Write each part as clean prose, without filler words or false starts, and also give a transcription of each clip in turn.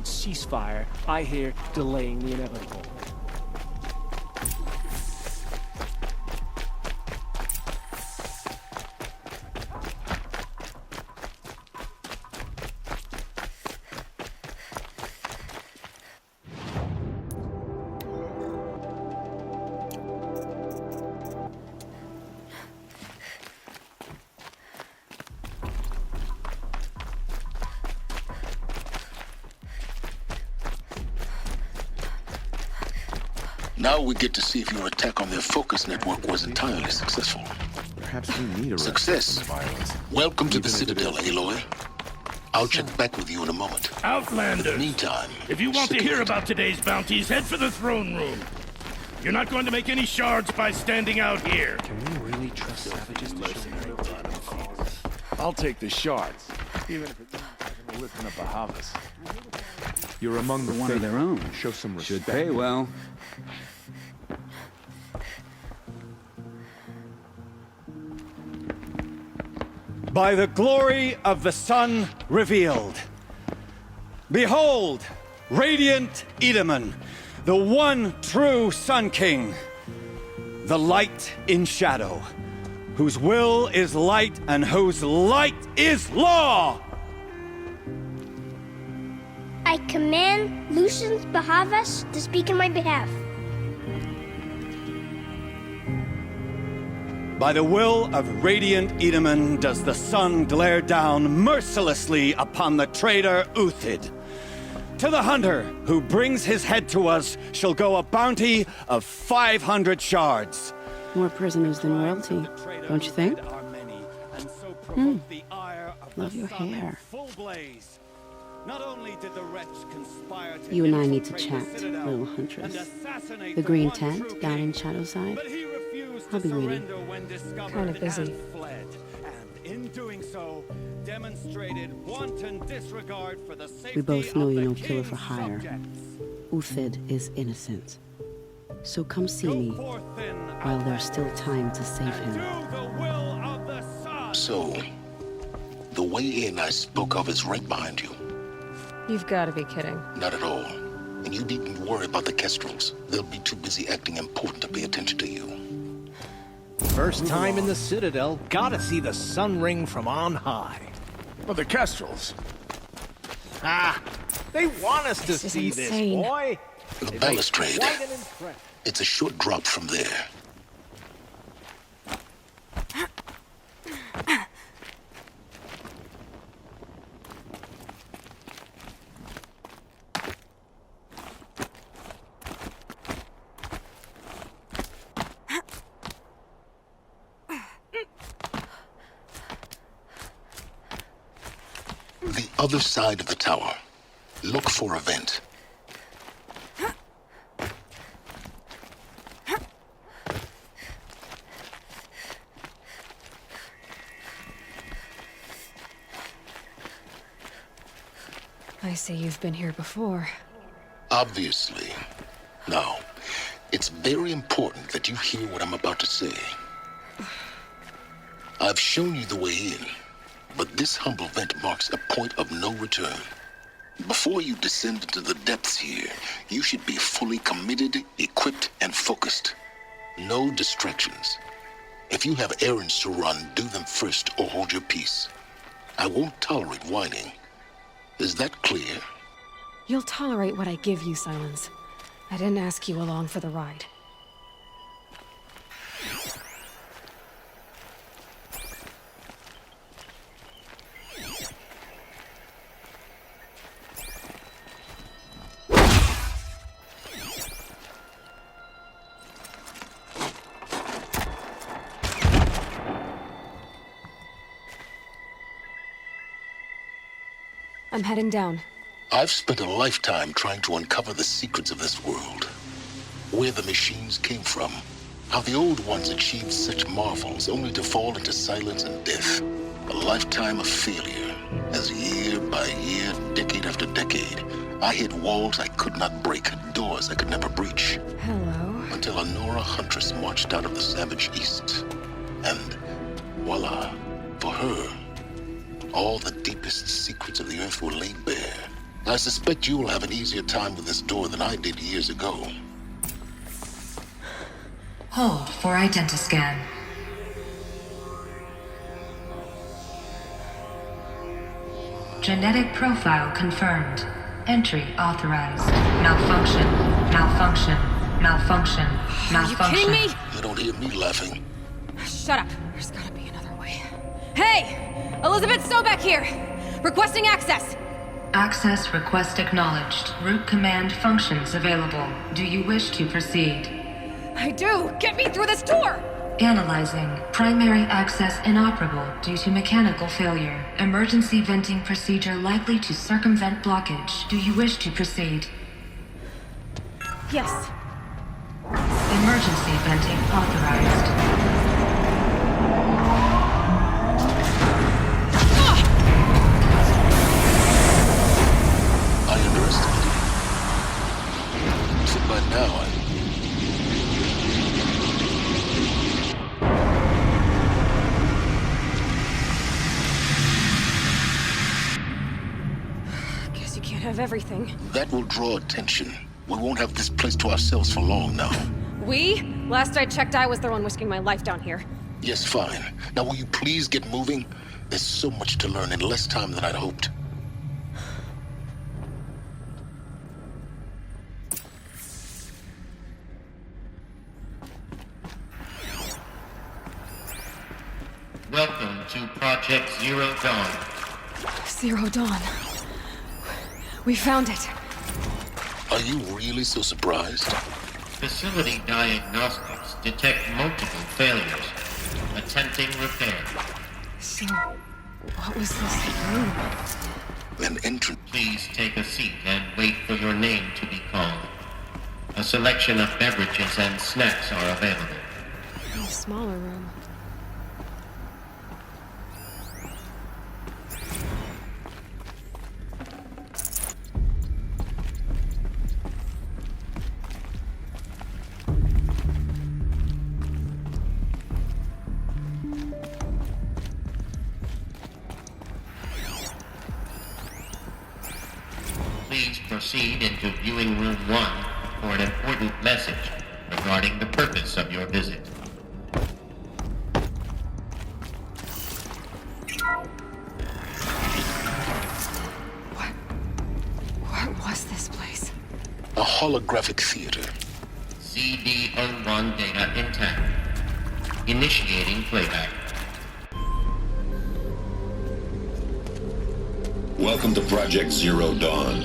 ceasefire, I hear delaying the inevitable. Now we get to see if your attack on their focus network was entirely successful. Perhaps we need a Success. Welcome to the Citadel, Aloy. I'll check back with you in a moment. Outlanders! Meantime, If you want to hear about today's bounties, head for the throne room. You're not going to make any shards by standing out here. Can we really trust savages to show I'll take the shards, even if it means having to listen to Bahavas. You're among the One of their own. Show some respect. Should pay well. By the glory of the sun revealed. Behold, radiant Edaman, the one true Sun King, the light in shadow, whose will is light and whose light is law! I command Lucius Bahavas to speak in my behalf. By the will of radiant Edaman does the sun glare down mercilessly upon the traitor Uthid. To the hunter who brings his head to us shall go a bounty of 500 shards. More prisoners than royalty, don't you think? Love your hair. Not only did the wretch conspire to You and I need to chat, little huntress. The green tent down in Shadowside. I'll be waiting. Kind of busy. And in doing so, demonstrated wanton disregard for the safety We both know of you're the no killer for king's hire. subjects. Uthid is innocent. So come see Go me forth then, while there's still time to save and him. do the will of the sun. So, the way in I spoke of is right behind you. You've got to be kidding. Not at all. And you needn't worry about the Kestrels. They'll be too busy acting important to pay attention to you. First time in the Citadel, gotta see the sun ring from on high. Well, the Kestrels. Ah, they want us to This is see insane. this, boy. The balustrade. Quite an impression. It's a short drop from there. The other side of the tower. Look for a vent. I see you've been here before. Obviously. Now, it's very important that you hear what I'm about to say. I've shown you the way in, but this humble vent marks a point of no return. Before you descend into the depths here, you should be fully committed, equipped, and focused. No distractions. If you have errands to run, do them first or hold your peace. I won't tolerate whining. Is that clear? You'll tolerate what I give you, Silence. I didn't ask you along for the ride. I'm heading down. I've spent a lifetime trying to uncover the secrets of this world. Where the machines came from. How the old ones achieved such marvels only to fall into silence and death. A lifetime of failure. As year by year, decade after decade, I hit walls I could not break, doors I could never breach. Hello. Until a Nora huntress marched out of the savage east. And voila, for her, all the deepest secrets of the earth were laid bare, I suspect you'll have an easier time with this door than I did years ago. Hold for identiscan. Genetic profile confirmed. Entry authorized. Malfunction. Malfunction. Malfunction. Malfunction. Are you kidding me? You don't hear me laughing. Shut up. There's gotta be another way. Hey! Elizabeth Stoback here! Requesting access! Access request acknowledged. Root command functions available. Do you wish to proceed? I do! Get me through this door! Analyzing. Primary access inoperable due to mechanical failure. Emergency venting procedure likely to circumvent blockage. Do you wish to proceed? Yes. Emergency venting authorized. I underestimated you. So by now, Guess you can't have everything. that will draw attention. We won't have this place to ourselves for long now. We? Last I checked, I was the one risking my life down here. Yes, fine. Now will you please get moving? There's so much to learn in less time than I'd hoped. Welcome to Project Zero Dawn. Zero Dawn. We found it. Are you really so surprised? Facility diagnostics detect multiple failures. Attempting repair. So, what was this room? An entrance. Please take a seat and wait for your name to be called. A selection of beverages and snacks are available. In a smaller room. Please proceed into viewing room 1 for an important message regarding the purpose of your visit. What was this place? A holographic theater. CD01 data intact. Initiating playback. Welcome to Project Zero Dawn.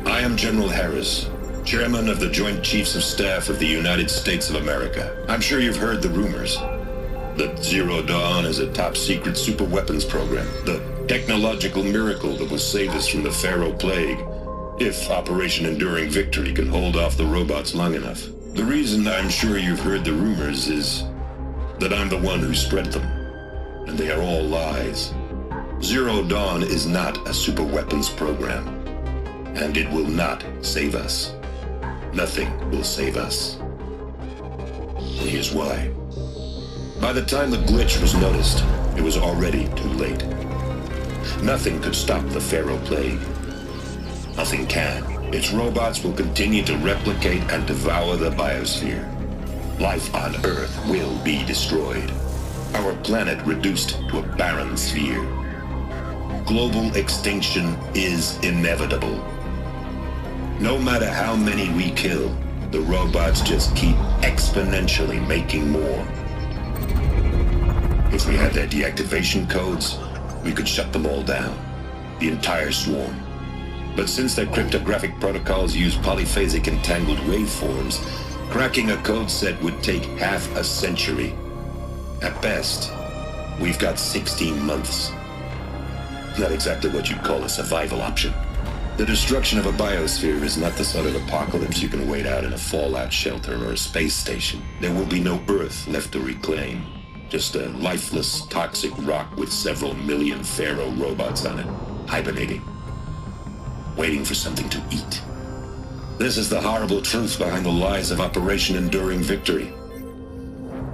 I am General Harris, Chairman of the Joint Chiefs of Staff of the United States of America. I'm sure you've heard the rumors that Zero Dawn is a top-secret superweapons program, the technological miracle that will save us from the Pharaoh Plague, if Operation Enduring Victory can hold off the robots long enough. The reason I'm sure you've heard the rumors is that I'm the one who spread them, and they are all lies. Zero Dawn is not a superweapons program, and it will not save us. Nothing will save us. And here's why. By the time the glitch was noticed, it was already too late. Nothing could stop the Pharaoh Plague. Nothing can. Its robots will continue to replicate and devour the biosphere. Life on Earth will be destroyed. Our planet reduced to a barren sphere. Global extinction is inevitable. No matter how many we kill, the robots just keep exponentially making more. If we had their deactivation codes, we could shut them all down, the entire swarm. But since their cryptographic protocols use polyphasic entangled waveforms, cracking a code set would take half a century. At best, we've got 16 months. Not exactly what you'd call a survival option. The destruction of a biosphere is not the sort of apocalypse you can wait out in a fallout shelter or a space station. There will be no Earth left to reclaim. Just a lifeless, toxic rock with several million Pharaoh robots on it, hibernating, waiting for something to eat. This is the horrible truth behind the lies of Operation Enduring Victory.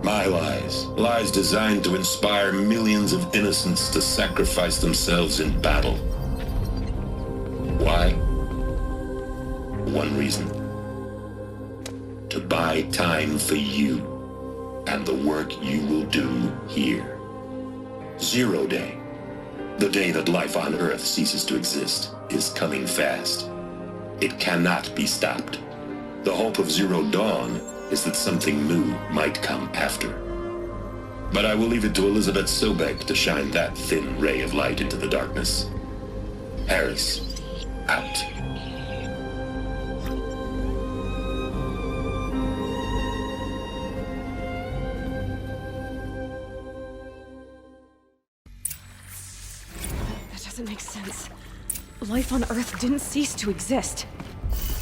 My lies. Lies designed to inspire millions of innocents to sacrifice themselves in battle. Why? one reason. To buy time for you and the work you will do here. Zero Day, the day that life on Earth ceases to exist, is coming fast. It cannot be stopped. The hope of Zero Dawn is that something new might come after. But I will leave it to Elizabeth Sobek to shine that thin ray of light into the darkness. Harris, out. That doesn't make sense. Life on Earth didn't cease to exist.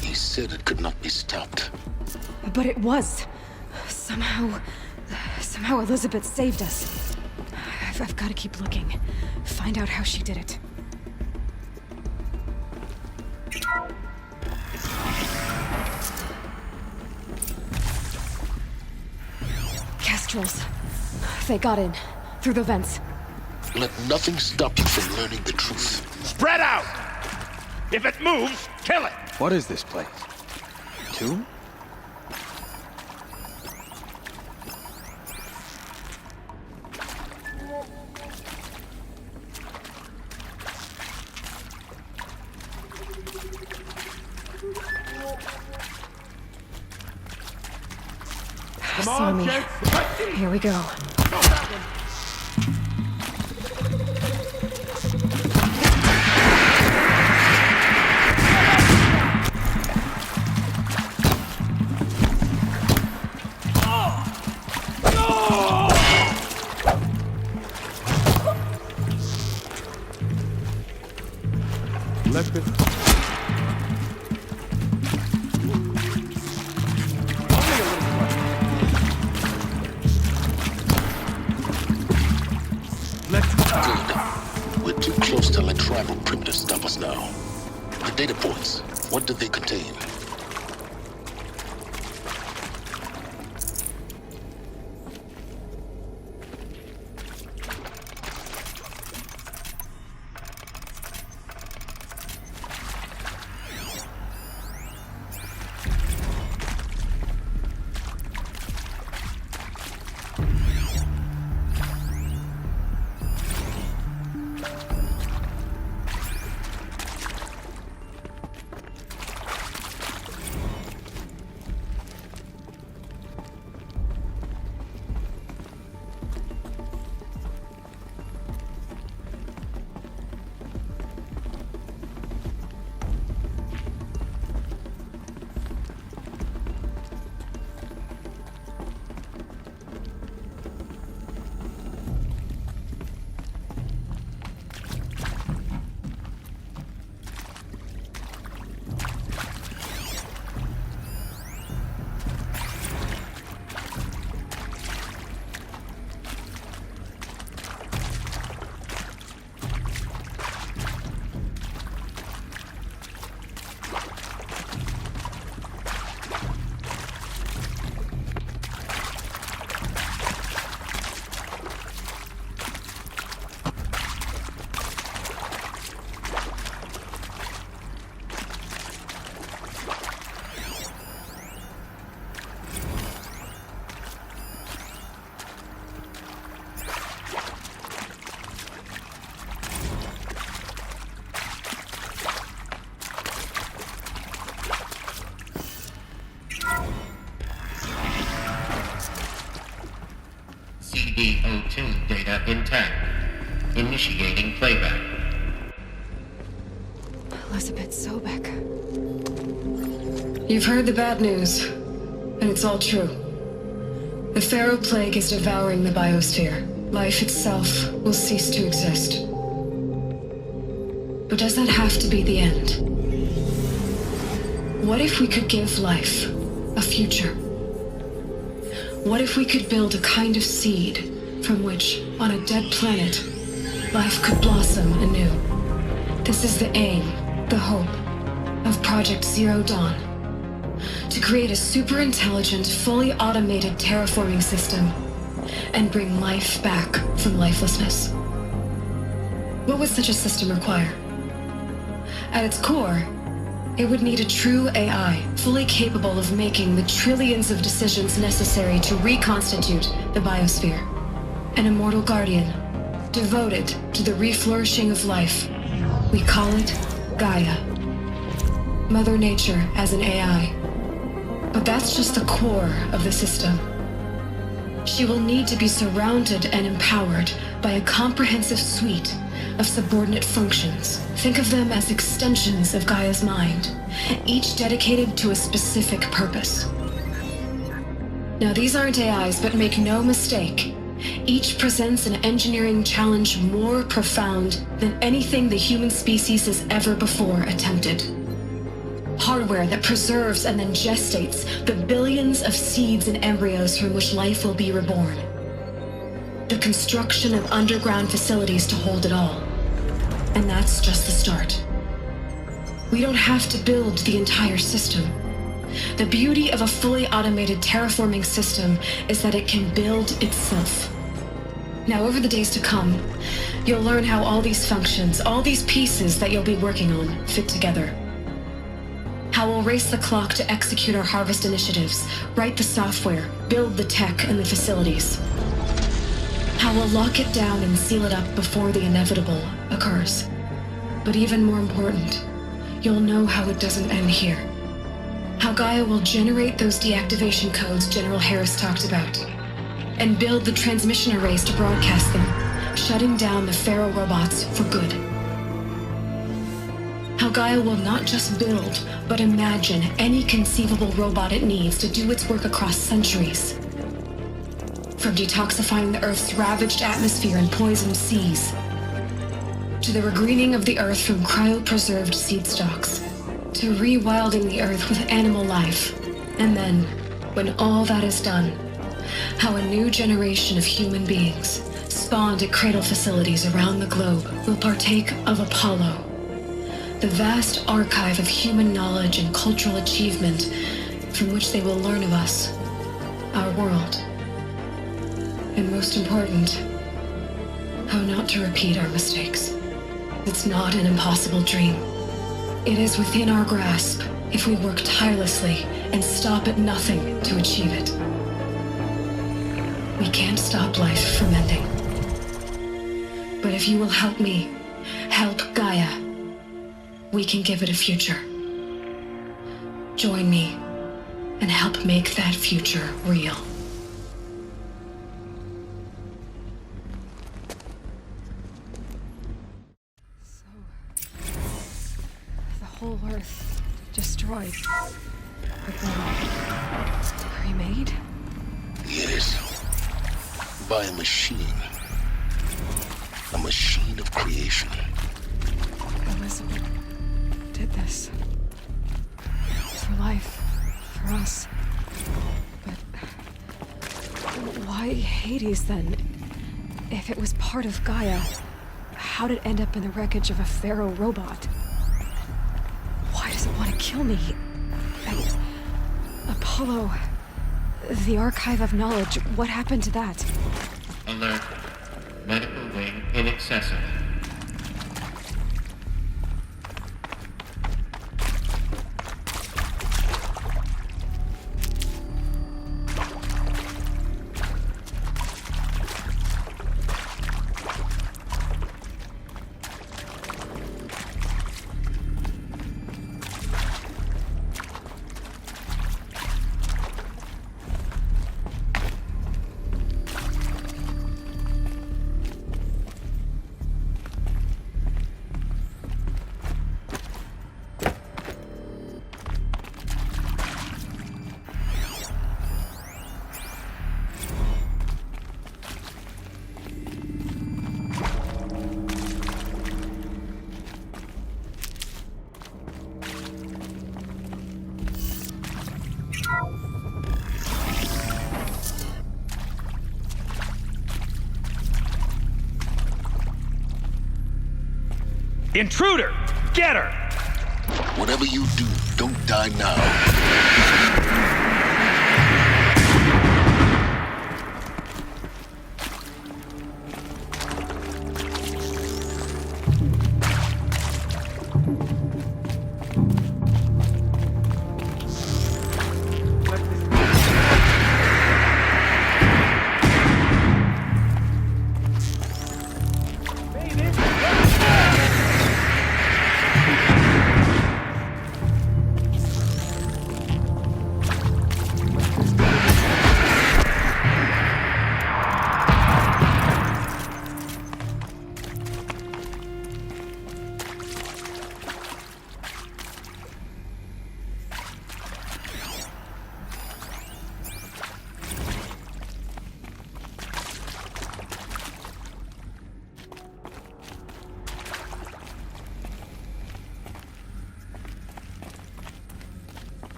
He said it could not be stopped. But it was. Somehow Elizabeth saved us. I've got to keep looking. Find out how she did it. Kestrels. They got in. Through the vents. Let nothing stop you from learning the truth. Spread out! If it moves, kill it! What is this place? Tomb? Saw me. Here we go. We're too close to let tribal primitives stop us now. The data points, what did they contain? CD02 data intact. Initiating playback. Elizabeth Sobek. You've heard the bad news, and it's all true. The Pharaoh Plague is devouring the biosphere. Life itself will cease to exist. But does that have to be the end? What if we could give life a future? What if we could build a kind of seed from which, on a dead planet, life could blossom anew? This is the aim, the hope, of Project Zero Dawn. To create a super-intelligent, fully automated terraforming system and bring life back from lifelessness. What would such a system require? At its core, It would need a true AI, fully capable of making the trillions of decisions necessary to reconstitute the biosphere. An immortal guardian, devoted to the reflourishing of life. We call it Gaia. Mother Nature as an AI. But that's just the core of the system. She will need to be surrounded and empowered by a comprehensive suite of subordinate functions. Think of them as extensions of Gaia's mind, each dedicated to a specific purpose. Now, these aren't AIs, but make no mistake, each presents an engineering challenge more profound than anything the human species has ever before attempted. Hardware that preserves and then gestates the billions of seeds and embryos from which life will be reborn. The construction of underground facilities to hold it all. And that's just the start. We don't have to build the entire system. The beauty of a fully automated terraforming system is that it can build itself. Now, over the days to come, you'll learn how all these functions, all these pieces that you'll be working on, fit together. How we'll race the clock to execute our harvest initiatives, write the software, build the tech and the facilities. How we'll lock it down and seal it up before the inevitable occurs. But even more important, you'll know how it doesn't end here. How Gaia will generate those deactivation codes General Harris talked about, and build the transmission arrays to broadcast them, shutting down the Pharaoh robots for good. How Gaia will not just build, but imagine any conceivable robot it needs to do its work across centuries. From detoxifying the Earth's ravaged atmosphere and poisoned seas, to the regreening of the Earth from cryopreserved seed stalks, to rewilding the Earth with animal life. And then, when all that is done, how a new generation of human beings, spawned at cradle facilities around the globe, will partake of Apollo, the vast archive of human knowledge and cultural achievement from which they will learn of us, our world. And most important, how not to repeat our mistakes. It's not an impossible dream. It is within our grasp if we work tirelessly and stop at nothing to achieve it. We can't stop life from ending. But if you will help me, help Gaia, we can give it a future. Join me and help make that future real. The whole Earth destroyed. But then remade? Yes. By a machine. A machine of creation. Elizabeth did this. For life. For us. But why Hades then? If it was part of Gaia, how'd it end up in the wreckage of a Pharaoh robot? Why does it want to kill me? And Apollo, the archive of knowledge, what happened to that? Alert. Medical wing inaccessible. Intruder! Get her! Whatever you do, don't die now.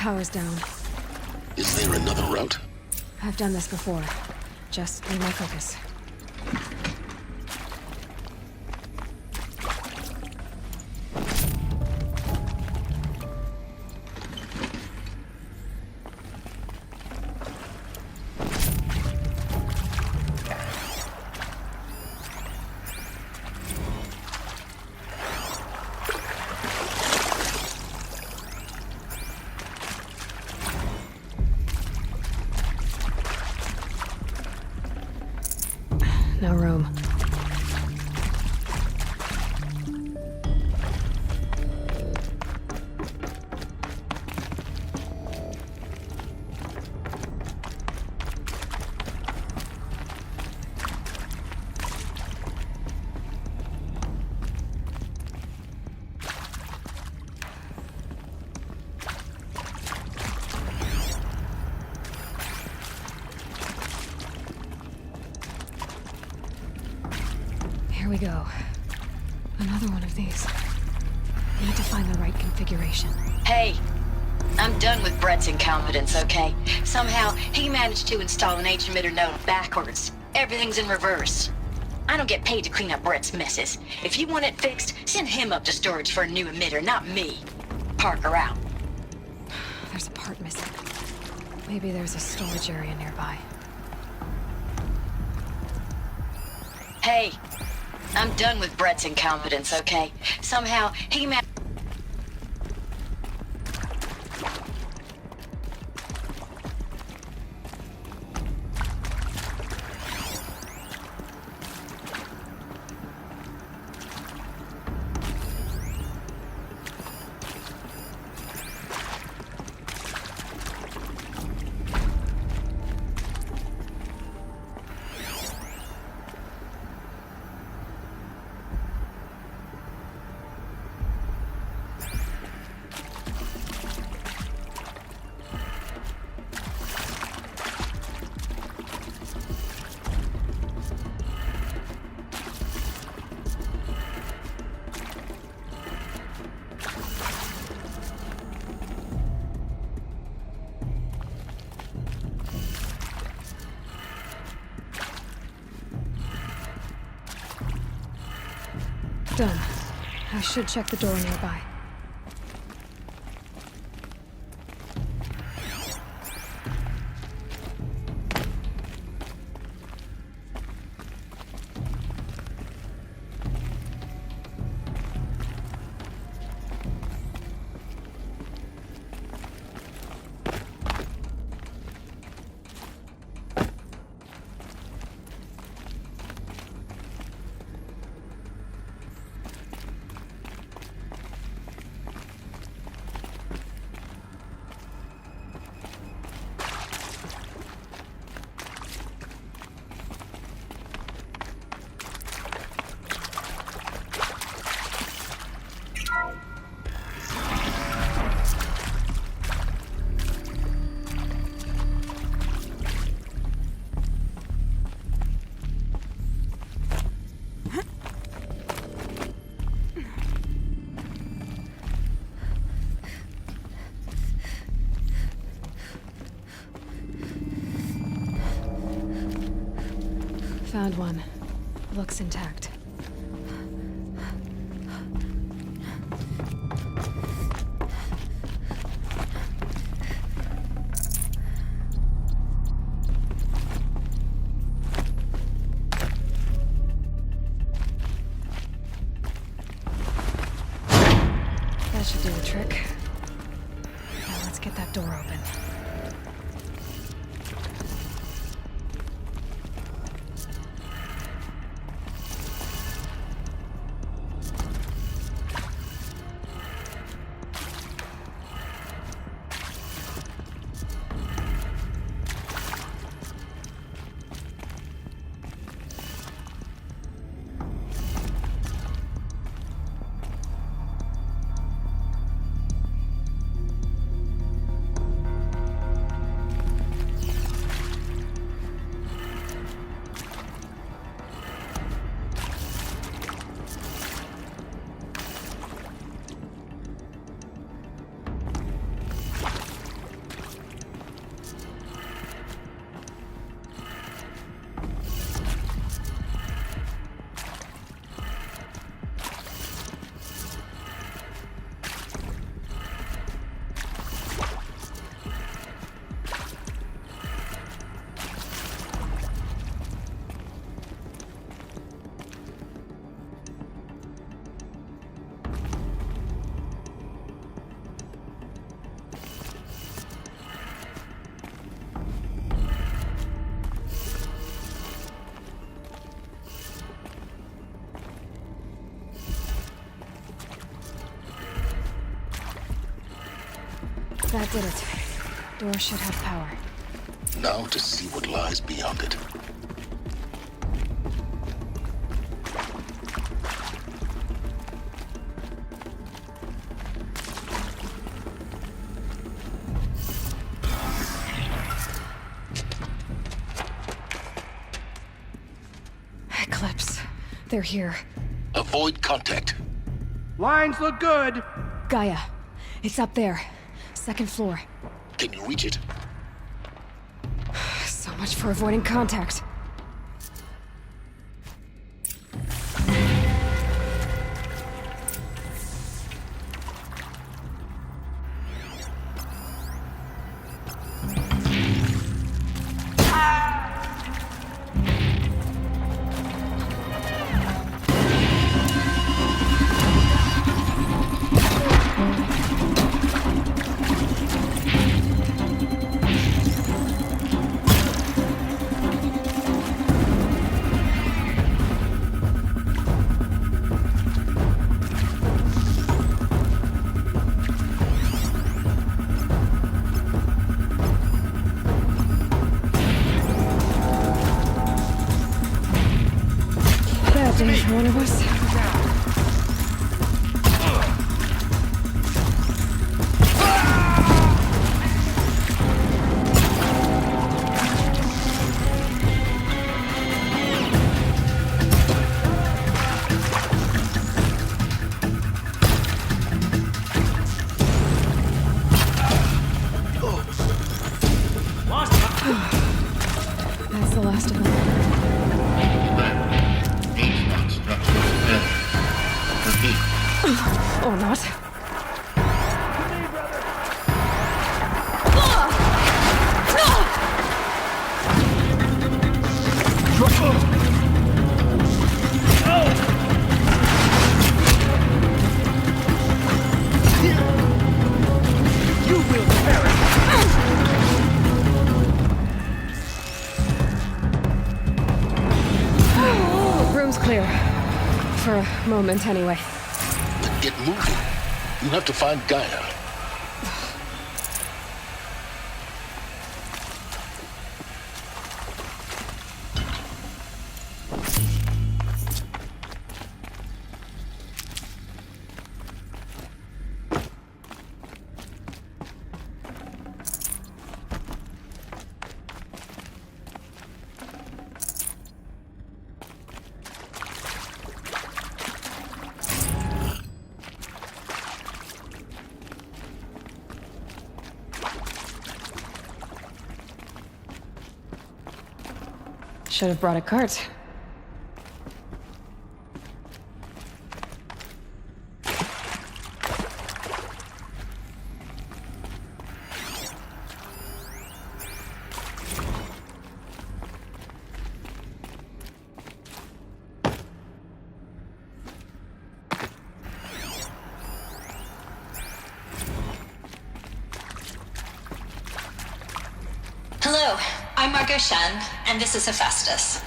power's down. Is there another route? I've done this before. Just need my focus. No room. Here we go. Another one of these. Need to find the right configuration. Hey, I'm done with Brett's incompetence, okay? Somehow, he managed to install an H-emitter node backwards. Everything's in reverse. I don't get paid to clean up Brett's messes. If you want it fixed, send him up to storage for a new emitter, not me. Parker out. There's a part missing. Maybe there's a storage area nearby. Hey, I'm done with Brett's incompetence, okay? Somehow, he managed... Done. I should check the door nearby. Found one. Looks intact. That should do the trick. Now let's get that door open. That did it. Door should have power. Now to see what lies beyond it. Eclipse. They're here. Avoid contact. Lines look good. Gaia. It's up there. Second floor. Can you reach it? So much for avoiding contact. There's one of us. That's the last of them. Or not. You will perish. Room's clear. For a moment, anyway. Get moving. You have to find Gaia. Should have brought a cart. Hello, I'm Margot Shen, and this is Hephaestus.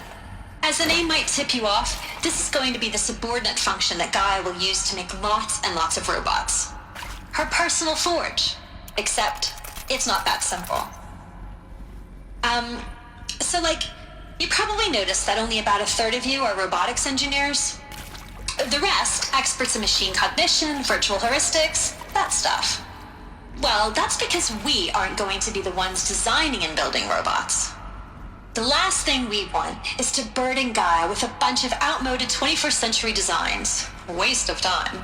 As the name might tip you off, this is going to be the subordinate function that Gaia will use to make lots and lots of robots. Her personal forge. Except, it's not that simple. You probably noticed that only about a third of you are robotics engineers. The rest, experts in machine cognition, virtual heuristics, that stuff. Well, that's because we aren't going to be the ones designing and building robots. The last thing we want is to burden Gaia with a bunch of outmoded 21st century designs. Waste of time.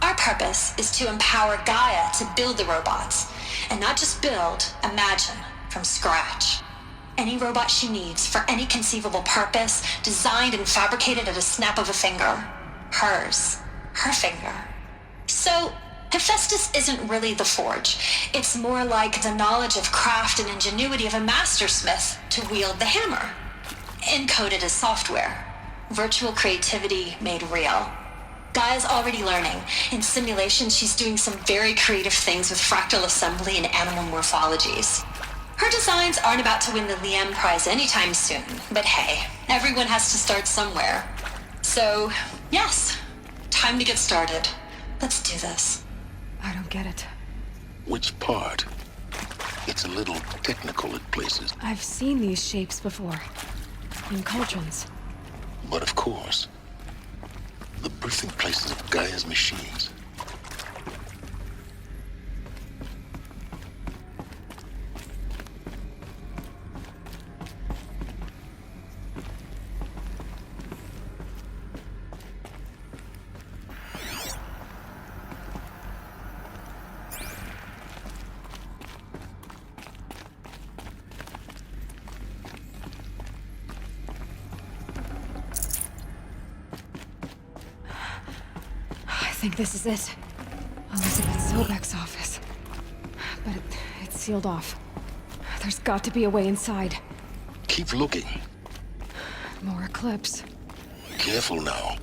Our purpose is to empower Gaia to build the robots, and not just build, imagine, from scratch. Any robot she needs for any conceivable purpose, designed and fabricated at a snap of a finger. Hers. Her finger. So, Hephaestus isn't really the forge. It's more like the knowledge of craft and ingenuity of a mastersmith to wield the hammer. Encoded as software. Virtual creativity made real. Gaia's already learning. In simulation, she's doing some very creative things with fractal assembly and animal morphologies. Her designs aren't about to win the Liam Prize anytime soon, but hey, everyone has to start somewhere. So, yes, time to get started. Let's do this. I don't get it. Which part? It's a little technical at places. I've seen these shapes before. In cauldrons. But of course, the birthing places of Gaia's machines. I think this is it. Elizabeth Sobek's office. But it's sealed off. There's got to be a way inside. Keep looking. More eclipse. Careful now.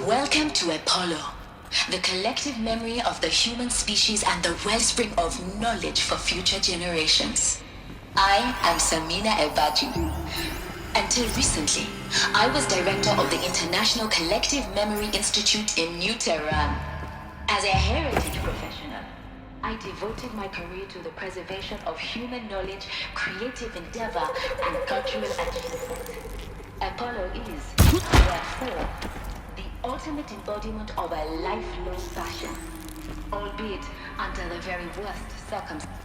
Welcome to Apollo, the collective memory of the human species and the wellspring of knowledge for future generations. I am Samina Ebaji. Until recently, I was director of the International Collective Memory Institute in New Tehran. As a heritage professional, I devoted my career to the preservation of human knowledge, creative endeavor, and cultural achievement. Apollo is, therefore, the ultimate embodiment of a lifelong passion, albeit under the very worst circumstances.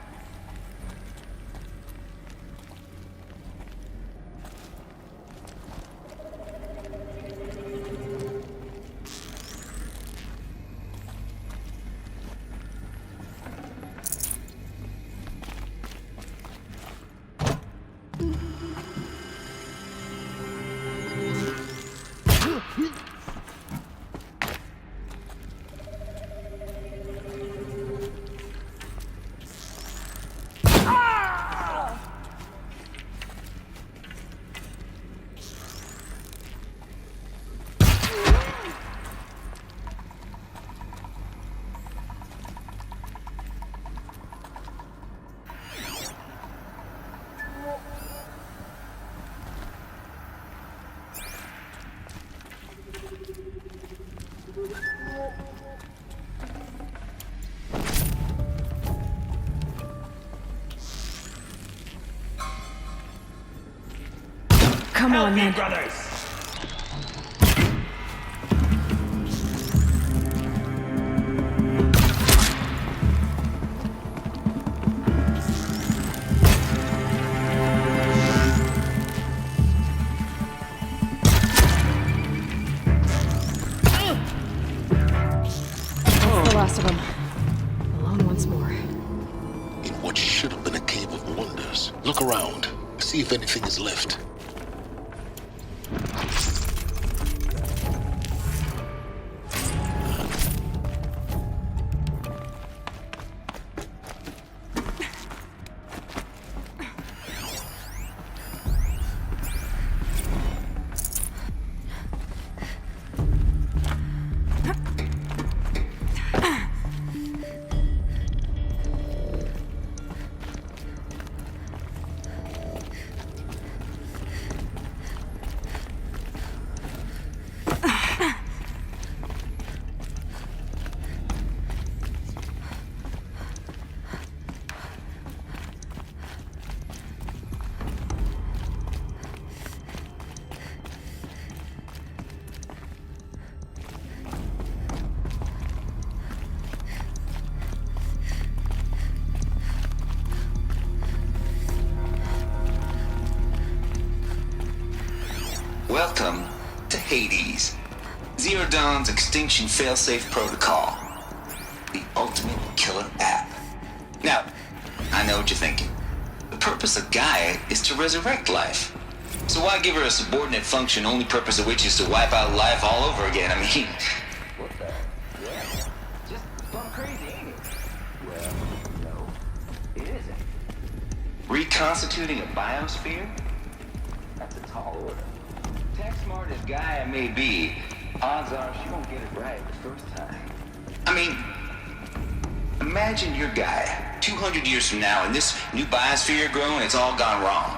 Come on, then. Brothers! That's the last of them. Alone once more. In what should have been a cave of wonders. Look around. See if anything is left. Welcome to Hades, Zero Dawn's extinction failsafe protocol. The ultimate killer app. Now, I know what you're thinking. The purpose of Gaia is to resurrect life. So why give her a subordinate function, only purpose of which is to wipe out life all over again? I mean, what the? Yeah, just plumb crazy, ain't it? Well, no, it isn't. Reconstituting a biosphere? That's a tall order. Tech smart as Gaia may be, odds are she won't get it right the first time. I mean, imagine your Gaia 200 years from now and this new biosphere growing, it's all gone wrong.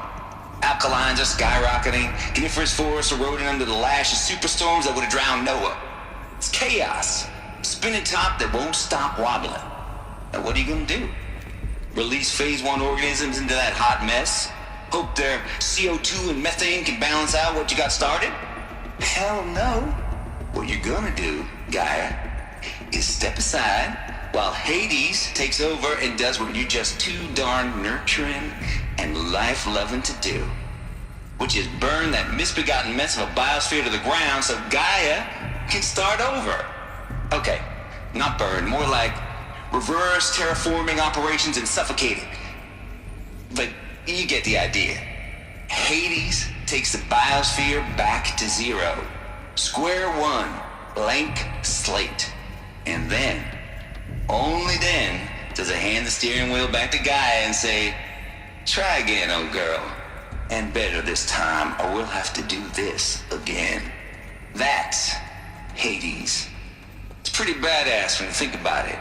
Alkalines are skyrocketing, coniferous forests eroding under the lash of superstorms that would have drowned Noah. It's chaos. Spinning top that won't stop wobbling. Now what are you gonna do? Release phase 1 organisms into that hot mess? Hope their CO2 and methane can balance out what you got started? Hell no. What you're gonna do, Gaia, is step aside while Hades takes over and does what you're just too darn nurturing and life-loving to do, which is burn that misbegotten mess of a biosphere to the ground so Gaia can start over. Okay, not burn, more like reverse terraforming operations and suffocating. But you get the idea. Hades takes the biosphere back to zero. Square one, blank slate. And then, only then, does it hand the steering wheel back to Gaia and say, try again, old girl. And better this time, or we'll have to do this again. That's Hades. It's pretty badass when you think about it.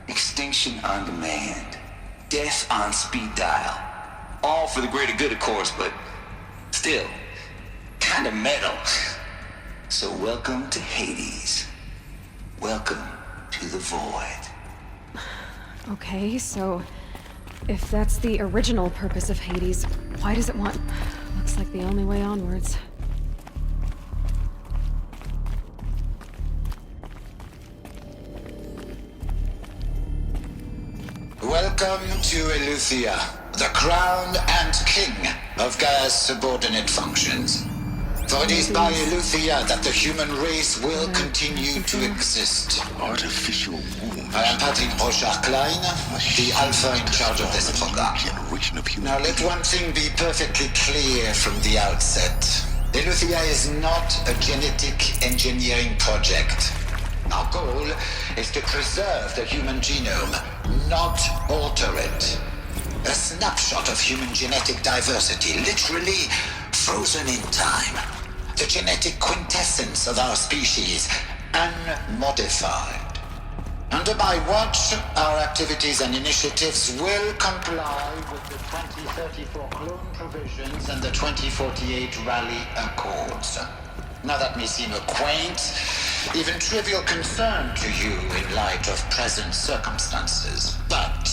Extinction on demand. Death on speed dial. All for the greater good, of course, but still, kind of metal. So welcome to Hades. Welcome to the void. Okay, so if that's the original purpose of Hades, why does it want... Looks like the only way onwards. Welcome to Eleuthia, the crown and king of Gaia's subordinate functions. For it is by Eleuthia that the human race will continue to exist. Artificial womb. I am Patrick Brochard-Klein, the alpha in charge of this program. Now let one thing be perfectly clear from the outset. Eleuthia is not a genetic engineering project. Our goal is to preserve the human genome, not alter it. A snapshot of human genetic diversity, literally frozen in time. The genetic quintessence of our species, unmodified. Under my watch, our activities and initiatives will comply with the 2034 clone provisions and the 2048 Rally Accords. Now that may seem a quaint, even trivial concern to you in light of present circumstances, but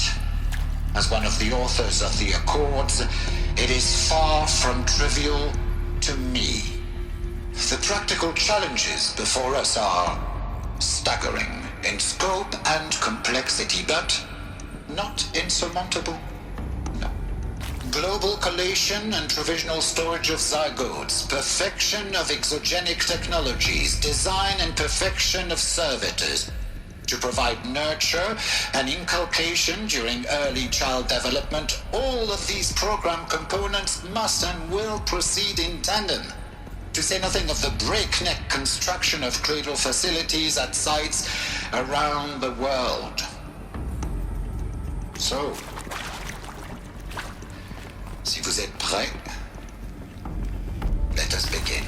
as one of the authors of the Accords, it is far from trivial to me. The practical challenges before us are staggering in scope and complexity, but not insurmountable. No. Global collation and provisional storage of zygotes, perfection of exogenic technologies, design and perfection of servitors, to provide nurture and inculcation during early child development. All of these program components must and will proceed in tandem. To say nothing of the breakneck construction of cradle facilities at sites around the world. So, si vous êtes prêts, let us begin.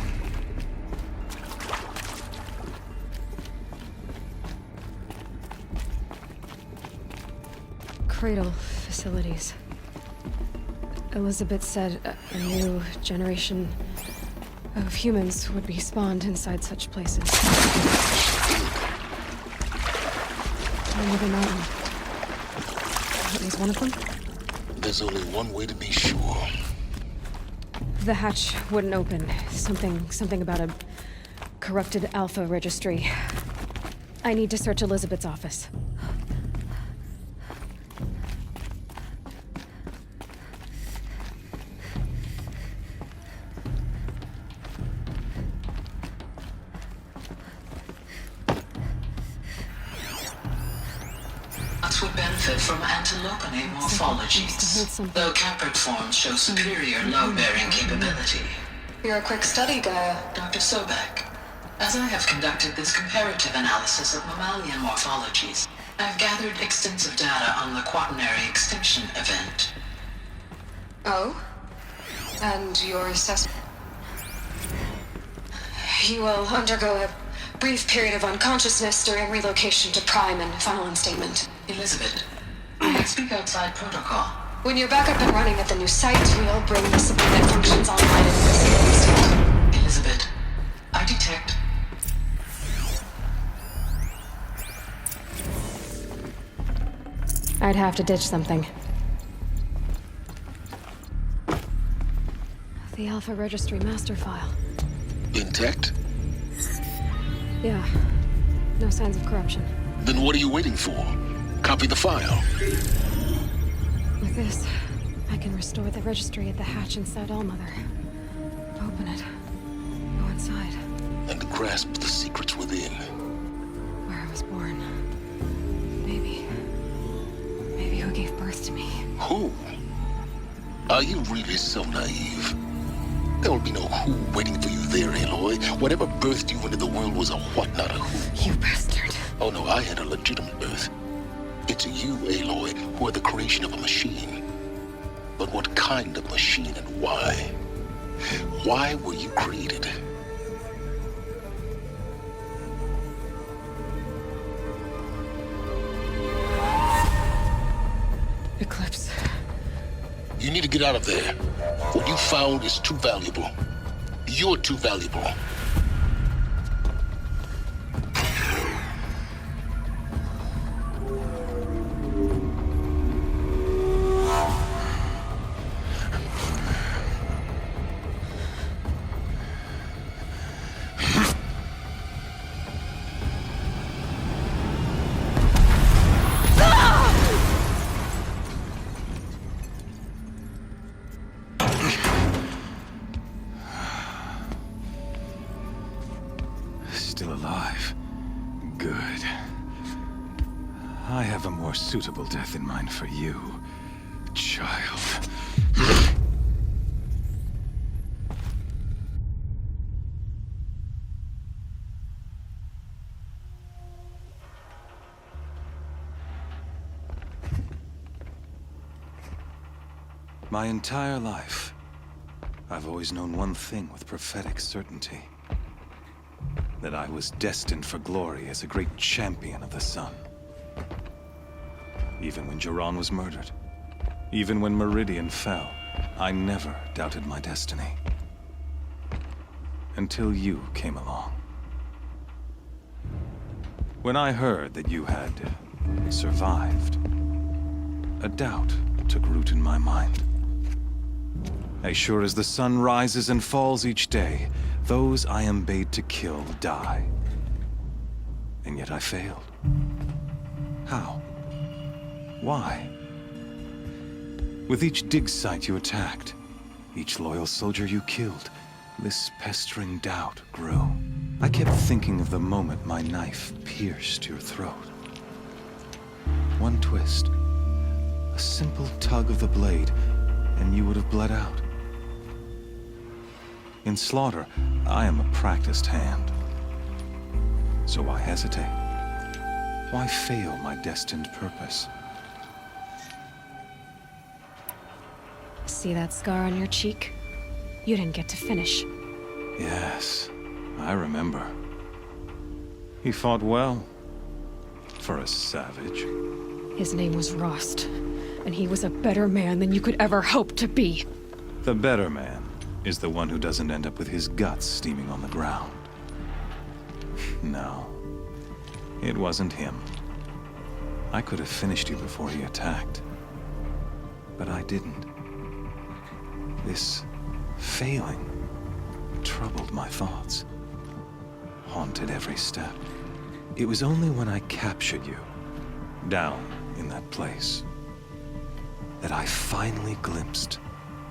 Cradle facilities. Elizabeth said a new generation of humans would be spawned inside such places. Another mountain. That was one of them? There's only one way to be sure. The hatch wouldn't open. Something about a corrupted Alpha registry. I need to search Elizabeth's office. plants would benefit from antilopine morphologies, though caprid forms show superior load-bearing capability. You're a quick study, Gaia. Dr. Sobek. As I have conducted this comparative analysis of mammalian morphologies, I've gathered extensive data on the quaternary extinction event. Oh? And your assessment? You will undergo a brief period of unconsciousness during relocation to Prime and final instatement. Elizabeth, I speak outside protocol. When you're back up and running at the new site, we'll bring the subordinate functions online in a single instant. Elizabeth, I detect. I'd have to ditch something. The Alpha Registry master file. Intact? Yeah. No signs of corruption. Then what are you waiting for? Copy the file. With this, I can restore the registry at the hatch inside Allmother. Open it. Go inside. And grasp the secrets within. Where I was born. Maybe who gave birth to me. Who? Are you really so naive? There will be no who waiting for you there, Aloy. Whatever birthed you into the world was a what, not a who. You bastard. Oh no, I had a legitimate birth. It's you, Aloy, who are the creation of a machine. But what kind of machine and why? Why were you created? Eclipse. You need to get out of there. What you found is too valuable. You're too valuable. Still alive. Good. I have a more suitable death in mind for you, child. My entire life, I've always known one thing with prophetic certainty. That I was destined for glory as a great champion of the sun. Even when Jiran was murdered, even when Meridian fell, I never doubted my destiny. Until you came along. When I heard that you had survived, a doubt took root in my mind. As sure as the sun rises and falls each day, those I am bade to kill die. And yet I failed. How? Why? With each dig site you attacked, each loyal soldier you killed, this pestering doubt grew. I kept thinking of the moment my knife pierced your throat. One twist, a simple tug of the blade, and you would have bled out. In slaughter, I am a practiced hand. So why hesitate? Why fail my destined purpose? See that scar on your cheek? You didn't get to finish. Yes, I remember. He fought well. For a savage. His name was Rost, and he was a better man than you could ever hope to be. The better man is the one who doesn't end up with his guts steaming on the ground. No, it wasn't him. I could have finished you before he attacked. But I didn't. This failing troubled my thoughts, haunted every step. It was only when I captured you, down in that place, that I finally glimpsed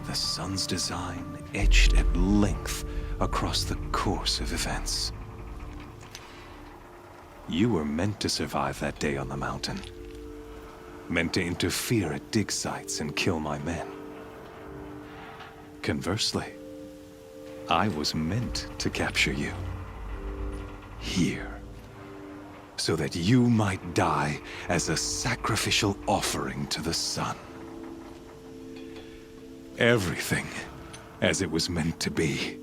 the sun's design etched at length across the course of events. You were meant to survive that day on the mountain. meant to interfere at dig sites and kill my men. Conversely, I was meant to capture you. Here. So that you might die as a sacrificial offering to the sun. Everything as it was meant to be.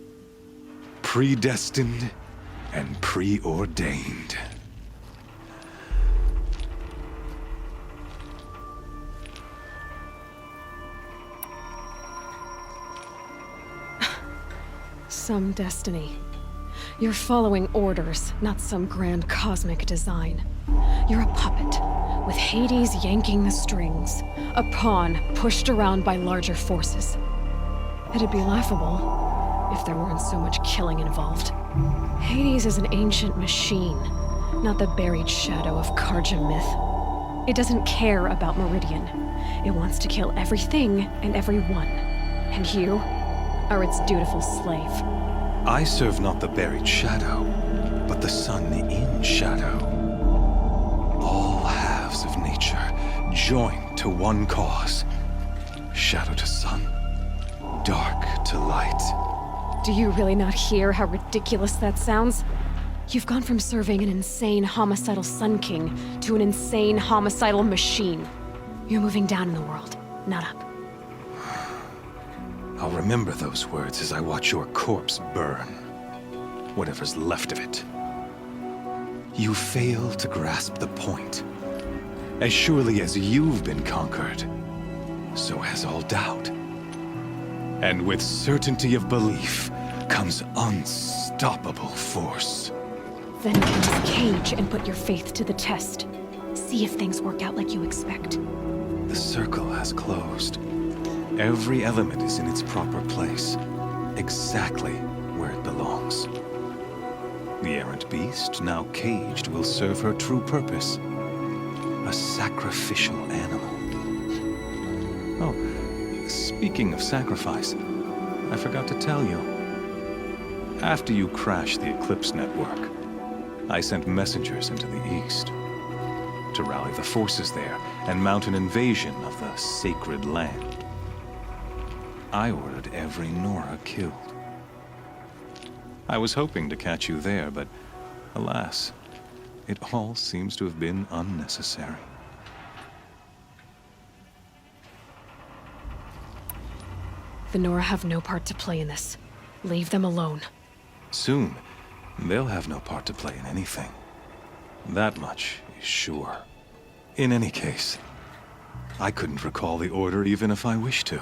Predestined and preordained. Some destiny. You're following orders, not some grand cosmic design. You're a puppet, with Hades yanking the strings. A pawn pushed around by larger forces. It'd be laughable if there weren't so much killing involved. Hades is an ancient machine, not the buried shadow of Karja myth. It doesn't care about Meridian. It wants to kill everything and everyone. And you are its dutiful slave. I serve not the buried shadow, but the sun in shadow. All halves of nature joined to one cause. Shadow to sun, dark to light. Do you really not hear how ridiculous that sounds? You've gone from serving an insane homicidal Sun King to an insane homicidal machine. You're moving down in the world, not up. I'll remember those words as I watch your corpse burn. Whatever's left of it. You fail to grasp the point. As surely as you've been conquered, so has all doubt. And with certainty of belief comes unstoppable force. Then get in this cage and put your faith to the test. See if things work out like you expect. The circle has closed. Every element is in its proper place, exactly where it belongs. The errant beast, now caged, will serve her true purpose. A sacrificial animal. Oh, speaking of sacrifice, I forgot to tell you. After you crashed the Eclipse network, I sent messengers into the east to rally the forces there and mount an invasion of the sacred land. I ordered every Nora killed. I was hoping to catch you there, but alas, it all seems to have been unnecessary. The Nora have no part to play in this. Leave them alone. Soon, they'll have no part to play in anything. That much is sure. In any case, I couldn't recall the order even if I wished to.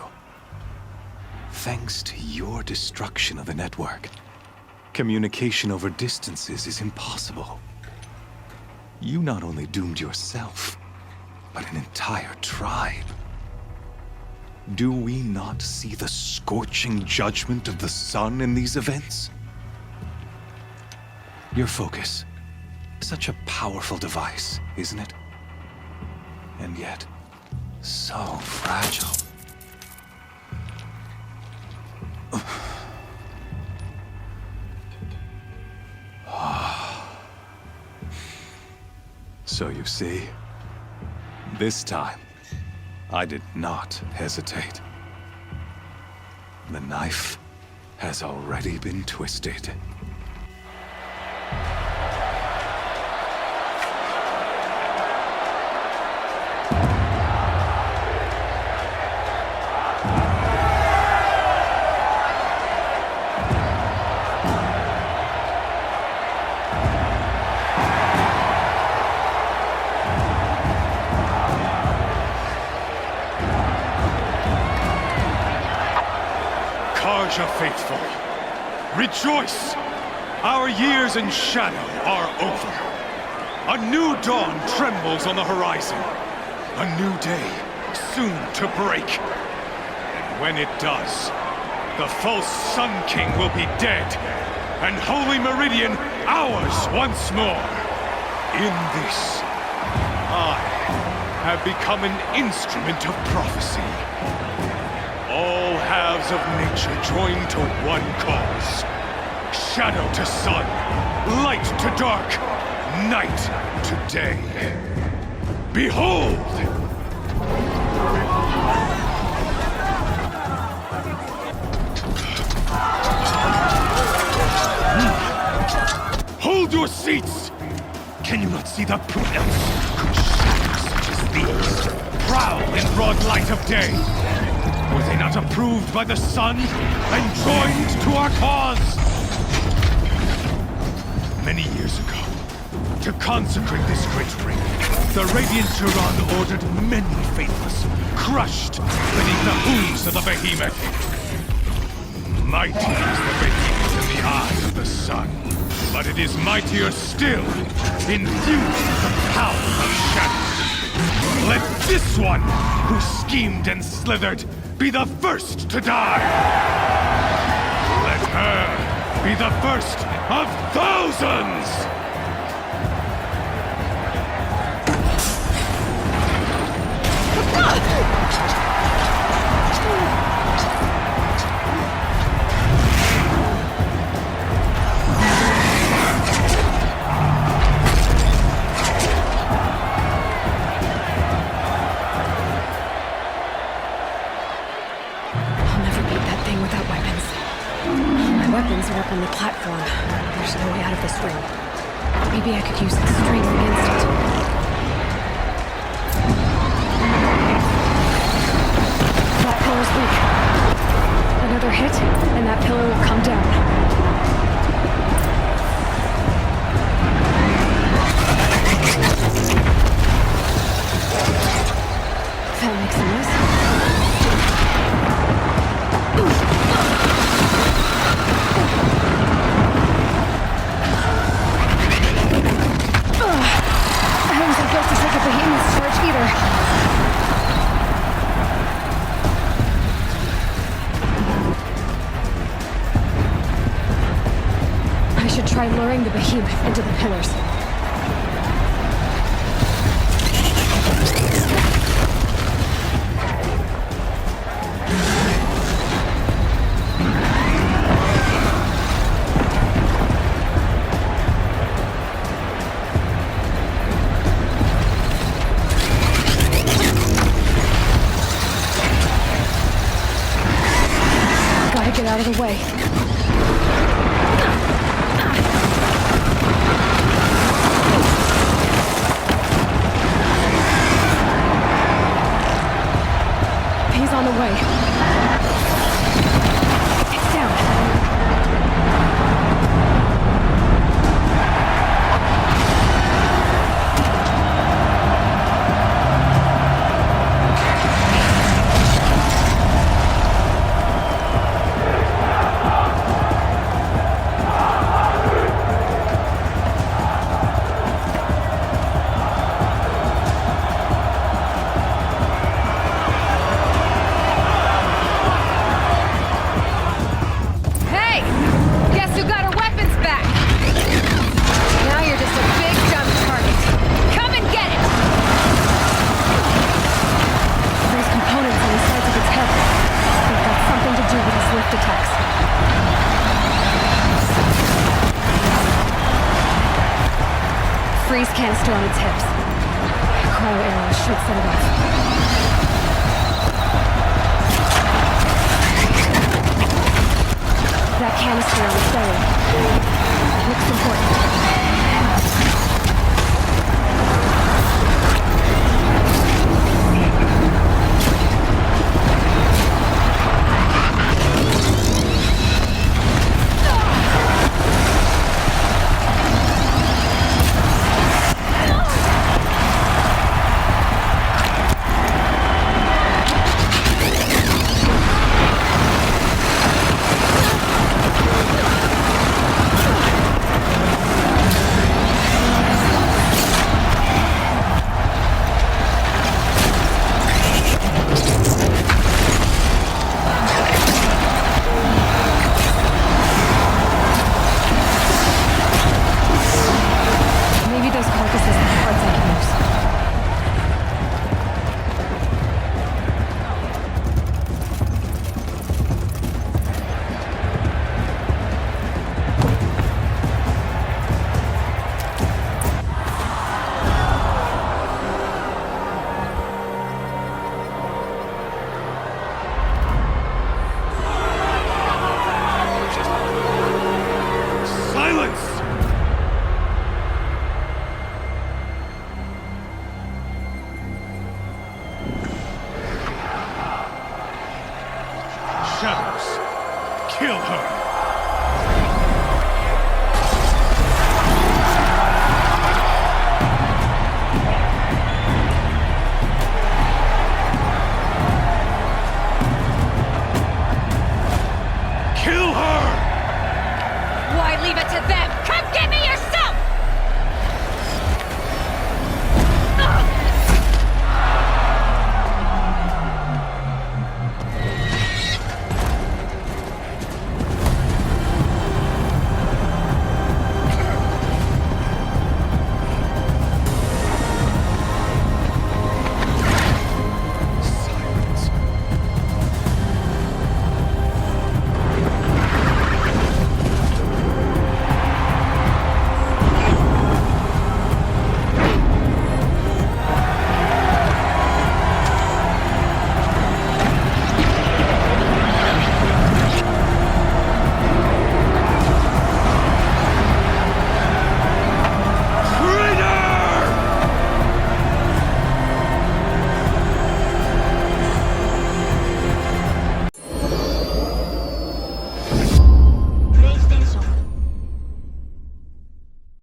Thanks to your destruction of the network, communication over distances is impossible. You not only doomed yourself, but an entire tribe. Do we not see the scorching judgment of the sun in these events? Your focus, such a powerful device, isn't it? And yet, so fragile. So you see, this time, I did not hesitate. The knife has already been twisted. Karja faithful, rejoice! Our years in shadow are over. A new dawn trembles on the horizon. A new day soon to break. And when it does, the false Sun King will be dead, and Holy Meridian ours once more. In this, I have become an instrument of prophecy. All halves of nature joined to one cause. Shadow to sun, light to dark, night to day. Behold, Hold your seats! Can you not see the prudence? Shadows such as these prowl in broad light of day. Were they not approved by the sun and joined to our cause? Many years ago, to consecrate this great ring, the Radiant Turan ordered many faithless, crushed beneath the hooves of the behemoth. Mighty is the behemoth in the eye of the sun, but it is mightier still, infused with the power of shadow. Let this one, who schemed and slithered, be the first to die! Let her be the first of thousands! Weapons are up on the platform. There's no way out of this ring. Maybe I could use its strength against it. That pillar's weak. Another hit, and that pillar will come down. That makes a mess. Try luring the behemoth into the pillars. Gotta get out of the way. On the way. It's down. Freeze canister on its hips. Cryo arrows should set it off. That canister on its belly looks important.